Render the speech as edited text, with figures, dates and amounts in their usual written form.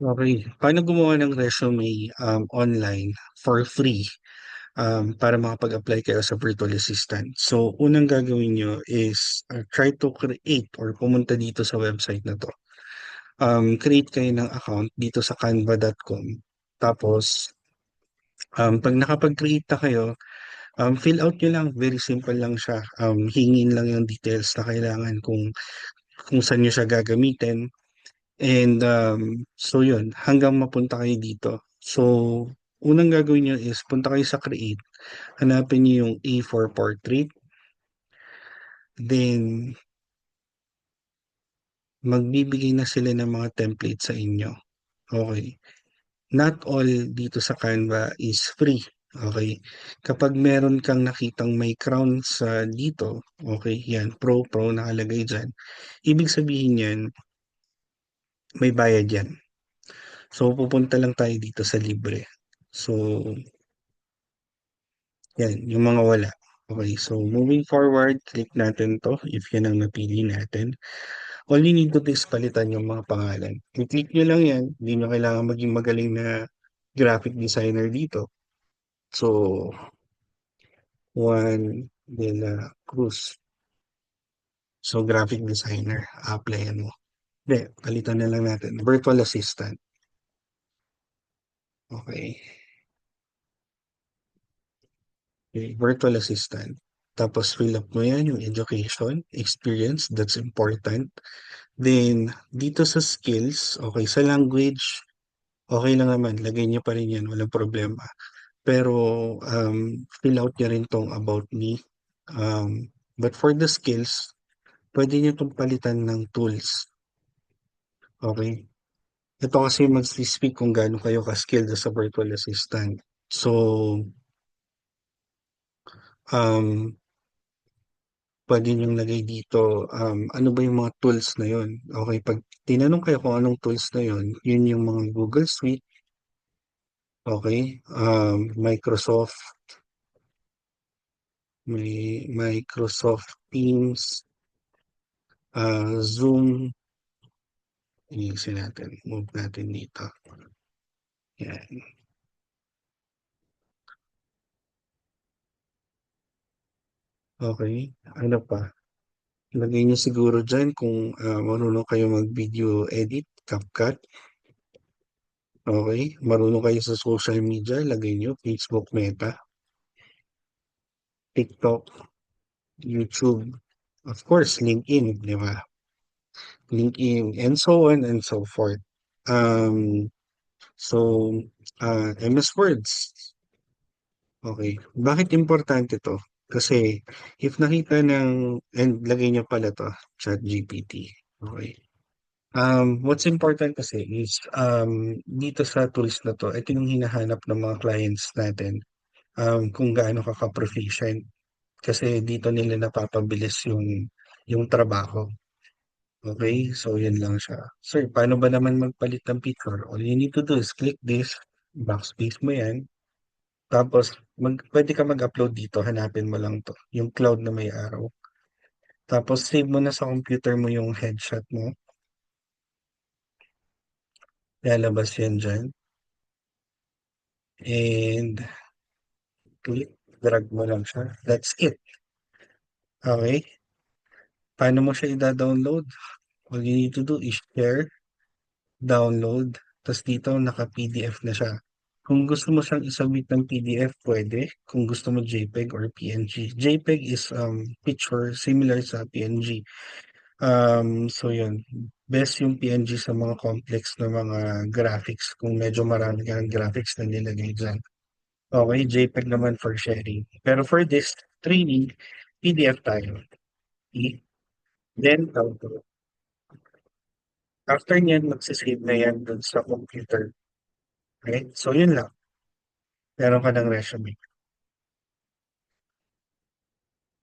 Okay. Paano gumawa ng resume online for free para makapag-apply kayo sa virtual assistant? So, unang gagawin nyo is try to create or pumunta dito sa website na to. Create kayo ng account dito sa canva.com. Tapos, pag nakapag-create na kayo, fill out nyo lang. Very simple lang siya. Hingin lang yung details na kailangan kung saan nyo siya gagamitin. And so yun, hanggang mapunta kayo dito. So, unang gagawin nyo is punta kayo sa create, hanapin nyo yung A4 portrait, then magbibigay na sila ng mga template sa inyo. Okay. Not all dito sa Canva is free. Okay. Kapag meron kang nakitang may crown sa dito, okay, yan, pro nakalagay dyan. Ibig sabihin yan, may bayad yan. So, pupunta lang tayo dito sa libre. So, yan, yung mga wala. Okay, so moving forward, click natin to if yan ang napili natin. All you need to do is palitan yung mga pangalan. I-click nyo lang yan, hindi nyo kailangan maging magaling na graphic designer dito. So, Juan de la Cruz. So, graphic designer, apply mo. Hindi, palitan na lang natin. Virtual assistant. Okay. Okay, virtual assistant. Tapos fill up mo yan, yung education, experience, that's important. Then, dito sa skills, okay, sa language, okay lang naman, lagay niyo pa rin yan, walang problema. Pero, fill out niya rin tong about me. But for the skills, pwede niyo itong palitan ng tools. Okay? Ito kasi mag-speak kung gaano kayo ka-skilled as a virtual assistant. So, um, pwede niyong lagay dito, ano ba yung mga tools na yun? Okay, pag tinanong kayo kung anong tools na yun, yun yung mga Google Suite, okay, Microsoft, may Microsoft Teams, Zoom, inisin natin, move natin dito. Yan. Okay, ano pa? Lagay niyo siguro dyan kung marunong kayo mag-video edit, CapCut. Okay, marunong kayo sa social media, lagay niyo Facebook Meta, TikTok, YouTube, of course, LinkedIn, di ba? LinkedIn, and so on and so forth. Um, so, MS Words. Okay. Bakit importante to? Kasi, if nakita and lagay niyo pala to, ChatGPT. Okay. What's important kasi is, dito sa tools na to, ito yung hinahanap ng mga clients natin, kung gaano ka proficient. Kasi dito nila napapabilis yung trabaho. Okay, so yun lang siya. Sir, paano ba naman magpalit ng picture? All you need to do is click this, backspace mo yan, tapos pwede ka mag-upload dito, hanapin mo lang to, yung cloud na may araw. Tapos save mo na sa computer mo yung headshot mo, lalabas yan dyan, and click, drag mo lang siya. That's it. Okay, paano mo siya i-download? All you need to do is share, download, tapos dito naka-PDF na siya. Kung gusto mo siyang isubmit ng PDF, pwede. Kung gusto mo JPEG or PNG. JPEG is picture similar sa PNG. So yun. Best yung PNG sa mga complex na mga graphics. Kung medyo marami kang graphics na nilagay dyan. Okay, JPEG naman for sharing. Pero for this training, PDF tayo. Okay? Then, download. After nyan, magsisave na yan dun sa computer. Okay? So, yun lang. Meron ka ng resume.